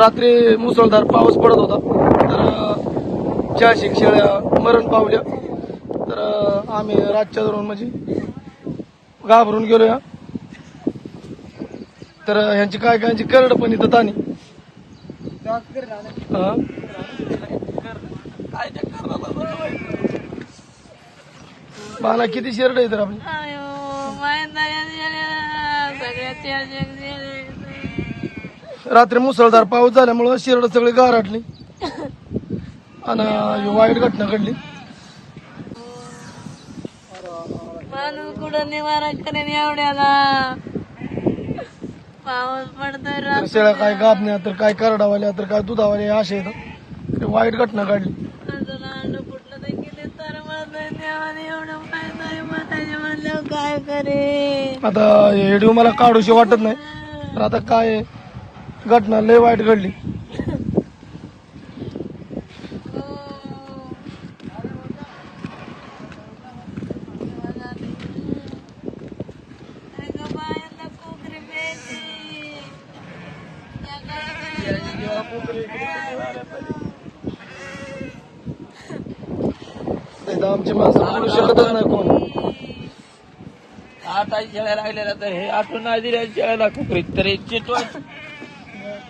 रात्री मुसळधार पाऊस पडत होता, तर 400 शेळ्या मरण पावल्या. तर आम्ही रातच्या धरून म्हणजे घाबरून गेलो या. तर ह्यांची काय काय करड पण इथं तानी बाला किती शेरड आहे तर आपली. रात्री मुसळधार पाऊस झाल्यामुळं शेरड सगळी गारटली आणि वाईट घटना घडली. माणूस कुठं निवारा करेन एवढ्याला पाऊस पडतोय. तर शेळ्या काय गाबण्या तर काय करडावाल्या तर काय दुधावाल्या अशा येतात. वाईट घटना घडली. कुठलं तर गेले तर देवाने एवढं फायदा म्हणायचे म्हणलं काय करे. आता व्हिडिओ मला काढूशी वाटत नाही, तर आता काय घटना लय वाईट घडली. आमची माणसं बोलू शकतच नाही कोण. 8 शेळ्या लागलेल्या तर हे आठवून नाही दिल्या शेळ्याला कुकरीत तरी चिटवायचं.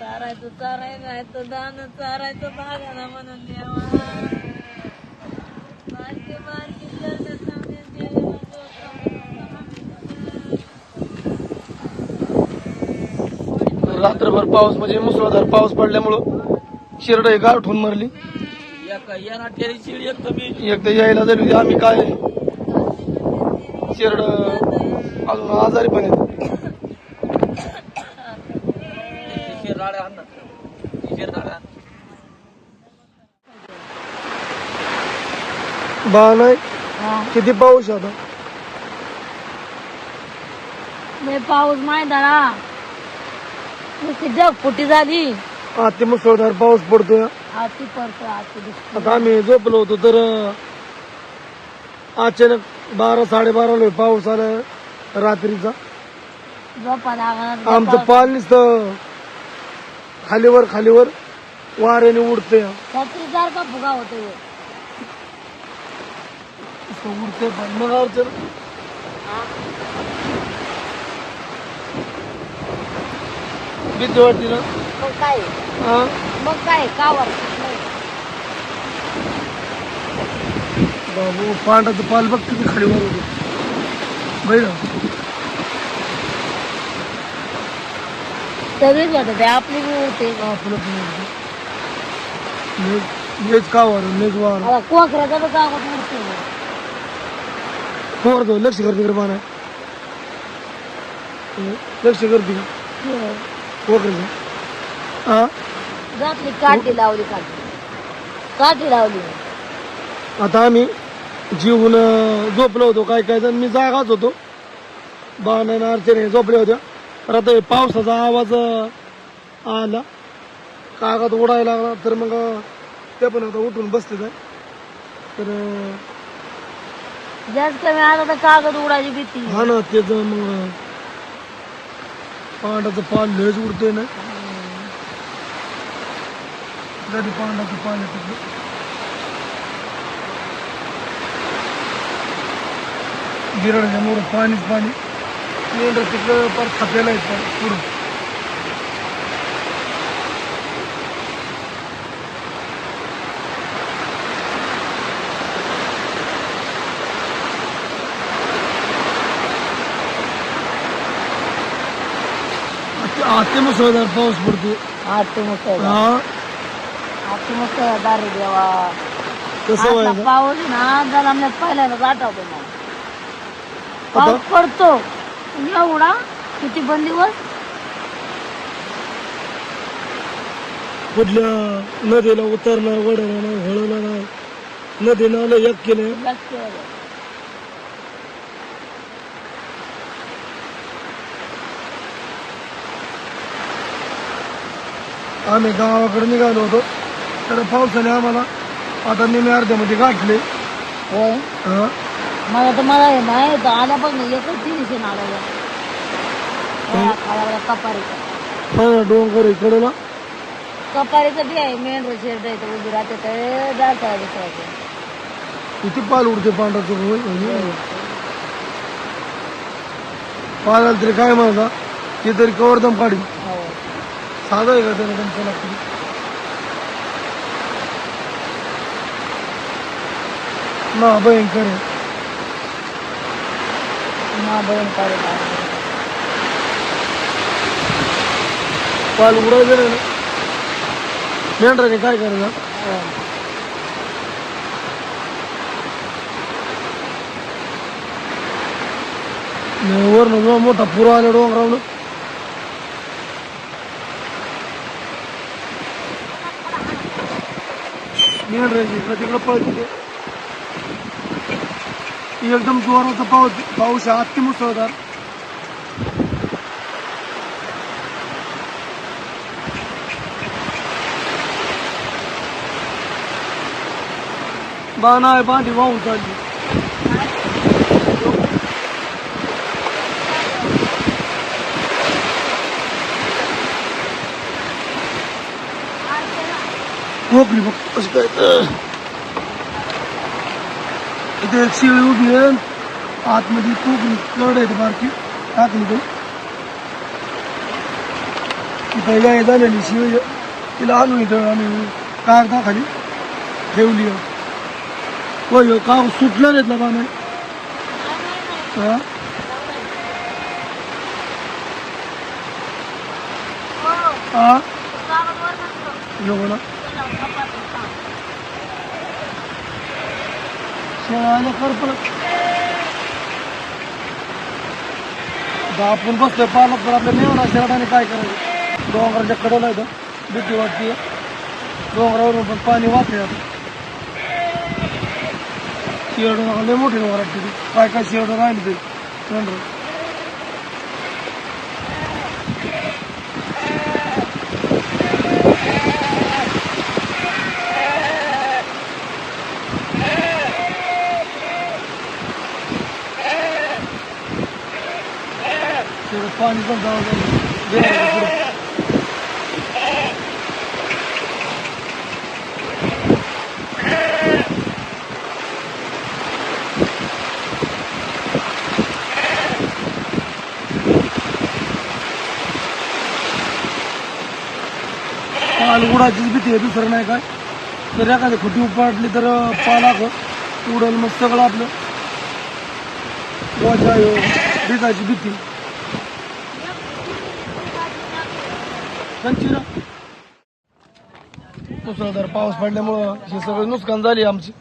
चारायचं चारायचं दान चारायचं भागाला म्हणून देवा. बारके बारके रात्रभर पाऊस म्हणजे मुसळधार पाऊस पडल्यामुळं शिरड गारठून मरली. या नाट्याची शिळी एक कमी एकदा यायला झाली होती. आम्ही काय शिरड अजून आजारी पण येत. शिरडाळ्या आणणार शिरडाळ्या बा नाही किती पाऊस आता. पाऊस माहिती ना नुसती ढगफुटी झाली. अति मुसळधार पाऊस पडतोय. आती पडतो आती दिसतो. आता आम्ही झोपलो होतो तर अचानक 12-12:30 पाऊस आला रात्रीचा. झोपा लागणार आमचं पाल नुसतं खालीवर खालीवर वाऱ्याने उडते. छत्रीसारखा फुगा होतो. उडते पण मग अडचण भीती वाटते ना. मग काय हा मग काय का वाटत बाबू पांडाचं पाल बघ किती खाली वर होतो. बैल सगळीच वाटत आपली बी उडते. आपलं मेज का वर मेज वार आता कोकऱ्याचा तर कागद उडते. पोर जाऊ लक्ष करते कडे पाना लक्ष करते पोकरचं. हा घातली काठी लावली काठी लावली. आता आम्ही जीवन झोपलो होतो. काय काय जण मी जागाच होतो. बाणाने अर्चने झोपल्या होत्या. तर आता पावसाचा आवाज आला कागद उडायला लागला तर मग ते पण आता उठून बसते काय. तर जास्त कमी आला तर कागद उडायची भीती. हा ना तेच मग पांडाचं पाल लयच उडतोय ना. कधी पांडाचं पाल येतं गिरडच्या मोर पाणीच पाणी. मेंढर तिकडं पर खपेला येतं पुढं. अति मुसळधार पाऊस पडतो. आती मस्त हा आती मस्त दारी देवा. कसं आतला व्हायचं पाऊस ना जरा पहिल्यांदा आठवतो मला. आता पाऊस पडतो एवढा किती पण दिवस. कुठल्या नदीला उतरणार वडणार नाही हळवणार नाही. नदीनं एक केलं. जास्त आम्ही गावाकडे निघालो होतो तर पावसाने आम्हाला आता निम्मे अर्ध्यामध्ये गाठले. होय. हा मला तर मला हे नाही तर आल्यापासून एकच टेन्शन आलं. कपारी हा डोंगर इकडे ना कपारीचं बी आहे मेंढर शेरड आहे उभी राहते तर जाता किती पाल उडते पांढराचं होय पाल आलं तरी काय म्हणता ते तरी कवर दम काढी साधं आहे का त्याला दम लागते ना भयंकर आहे भयंकर पाल उडायचं नाही ना मेंढराने काय करायचं वरनं मोठा पुरा आला डोंगरावनं मेंढराची तिकडं पळते एकदम जोराचा पाऊस आहे अति मुसळधार बाण आहे बांधी वाहून चालली कोकणी बघ कसं काय इथे एक शिळी उभी आहे आतमध्ये कोकणी कड आहे बारकी टाकली तो तिथं या झालेली शिळी तिला आणून इथं आम्ही कागदाखाली ठेवली होय का सुटलं नाहीत ना बाण हा नको ना शेळायला कर परत आपण बसतोय पालक तर आपल्या मेवणा शेळाने काय करायचं डोंगराच्या कडेला येतं भीती वाटते डोंगरावरून पण पाणी वाहते शेरडं लय मोठी डोंगर वाटते काय काय शेरडं राहिली ते मेंढर पाणी पण जावं पाल उडायचीच भीती आहे दुसरं नाही काय तर एखादी खुटी उपाडली तर पाला उडल मग सगळं आपलं वजा भिजायची भीती मुसळधार पाऊस पडल्यामुळं हे सगळं नुकसान झाली आमची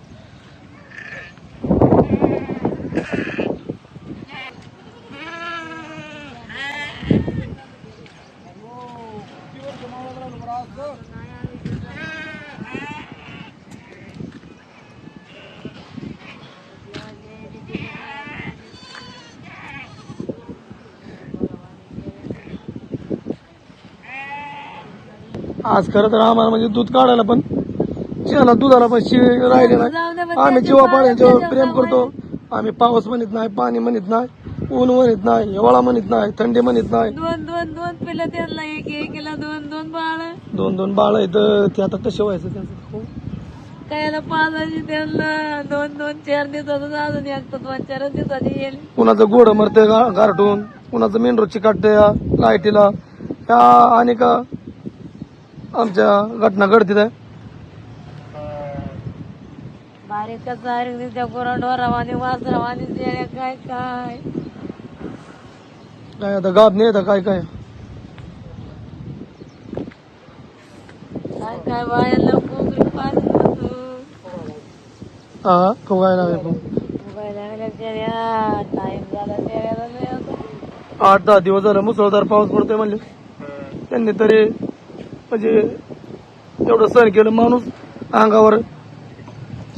आज खरं तर आम्हाला म्हणजे दूध काढायला पण शेला दुधाला पण शिळ राहिले नाही आम्ही जीवा पाण्याच्यावर प्रेम करतो आम्ही पाऊस म्हणत नाही पाणी म्हणत नाही ऊन म्हणत नाही हिवाळा म्हणत नाही थंडी म्हणत नाही दोन पिलं त्यांना एकीला दोन बाळ आहेत ते आता कसं व्हायचं त्यांचं कायला पाजायची त्यांना दोन 4 दिवसाचं अजून एक 2-4 दिवसाची येईल कुणाचं गोड मरते गारटून कुणाचं मेंढरू चिकाटते लाईटीला ह्या आणि का आमच्या घटना घडतील आहे बारीक त्या गुराढोरावानी वासरावानी काय काय काय आता गाप नाही येतं काय काय काय काय बायाला कोकणी पाणी हा कोगायला पण टाइम झाला 8-10 दिवस झालं मुसळधार पाऊस पडतोय म्हणले त्यांनी तरी म्हणजे एवढं सहन केलं माणूस अंगावर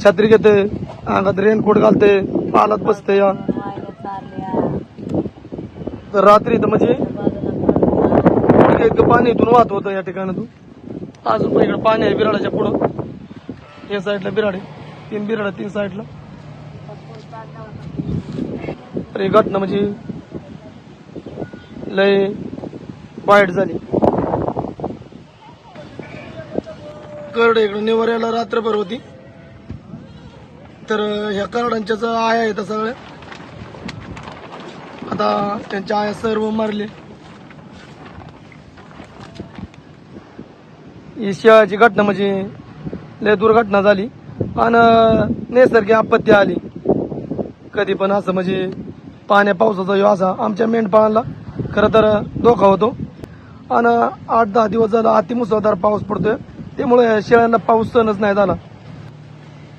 छत्री घेते अंगात रेनकोट घालते पालात बसते या तर रात्री तर म्हणजे इतकं पाणी इथून वाहत होतं या ठिकाणातून अजून पण इकडे पाणी आहे बिराडाच्या पुढं या साईडला बिराड आहे 3 बिराड 3 साईडला तर ही घटना म्हणजे लय वाईट झाली करड इकडे निवाऱ्याला रात्रभर होती. तर ह्या करडांच्याच आया आहेत सगळ्या. आता त्यांच्या आया सर्व मारले. ही शिळाची घटना म्हणजे लय दुर्घटना झाली आणि नैसर्गिक आपत्ती आली. कधी पण असं म्हणजे पाण्या पावसाचा ह्यो असा आमच्या मेंढपाळांना खरं तर धोका होतो. आणि 8-10 दिवस झाला अतिमुसळधार पाऊस पडतोय, त्यामुळे शेळ्यांना पाऊस सहनच नाही झाला.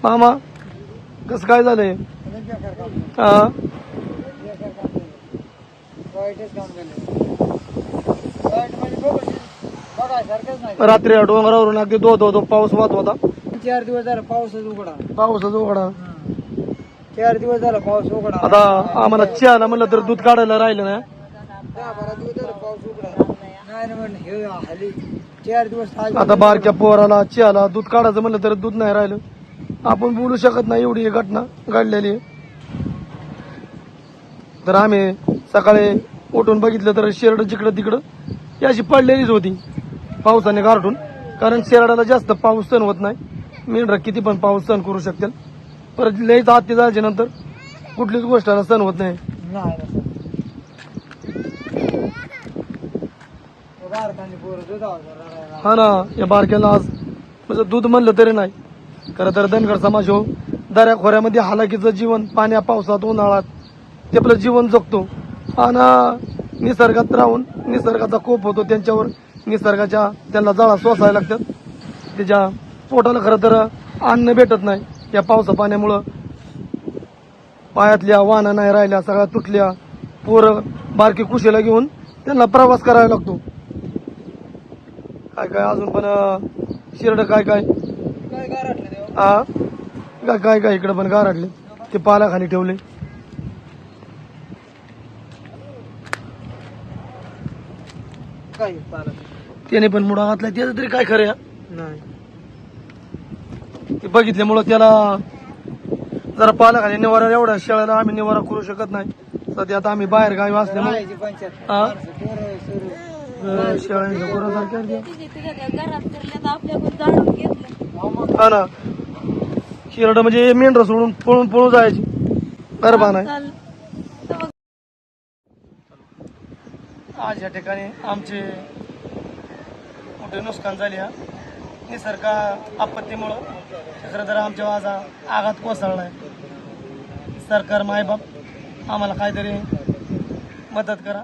मामा कसं काय झालंय? हा रात्री डोंगरावरून अगदी दो पाऊस वाहत होता. 4 दिवस झाला पाऊसच उघडा. 4 दिवस झाला पाऊस उघडा. आता आम्हाला चहाला म्हणलं तर दूध काढायला राहिलं ना. 10-12 दिवस झाला पाऊस उघडा नाही ना म्हणलं हे हल्ली 4 दिवस आता बारक्या पोराला चहाला दूध काढायचं म्हणलं तर दूध नाही राहिलं. आपण बोलू शकत नाही, एवढी घटना घडलेली आहे. तर आम्ही सकाळी उठून बघितलं तर शेरड जिकडं तिकडं ही अशी पडलेलीच होती पावसाने गारठून. कारण शेरडाला जास्त पाऊस सहन होत नाही. मेंढरं किती पण पाऊस सहन करू शकतील, परत लयच आत्ती जायच्या नंतर कुठलीच गोष्टाला सहन होत नाही. हा ना, या बारक्याला आज म्हणजे दूध म्हणलं तरी नाही. खरं तर धनगर समाज हो दऱ्या खोऱ्यामध्ये हालाकीचं जीवन, पाण्या पावसात उन्हाळ्यात ते आपलं जीवन जगतो. आणि निसर्गात राहून निसर्गाचा कोप होतो त्यांच्यावर. निसर्गाच्या त्यांना जाळा सोसायला लागतात. त्याच्या पोटाला खरं तर अन्न भेटत नाही. या पावसा पाण्यामुळं पायातल्या वाहना नाही राहिल्या, सगळ्या तुटल्या. पोरं बारकी कुशीला घेऊन त्यांना प्रवास करायला लागतो. काय काय अजून पण शिरड काय काय हा काय काय इकडे पण गारटले. ते पालाखाली ठेवले. त्याने पण मुडा घातलाय. त्याचं तरी काय खरं नाही. ते बघितल्यामुळं त्याला जरा पालाखाली निवारा, एवढ्या शेळ्याला आम्ही निवारा करू शकत नाही सध्या. आता आम्ही बाहेर गावी असल्यामुळे हा शेळ्यांच्या गुरासारख्या घरात फिरल्यात आपल्याकडून जाणून घेतलं. हा ना. शिरड म्हणजे मेंढर सोडून पळून पळून जायची. गरबा नाही. आज या ठिकाणी आमचे मोठे नुकसान झाले. निसर्ग आपत्तीमुळं खरं तर आमच्या वाजा आघात कोसळलाय. सरकार मायबाप आम्हाला काहीतरी मदत करा.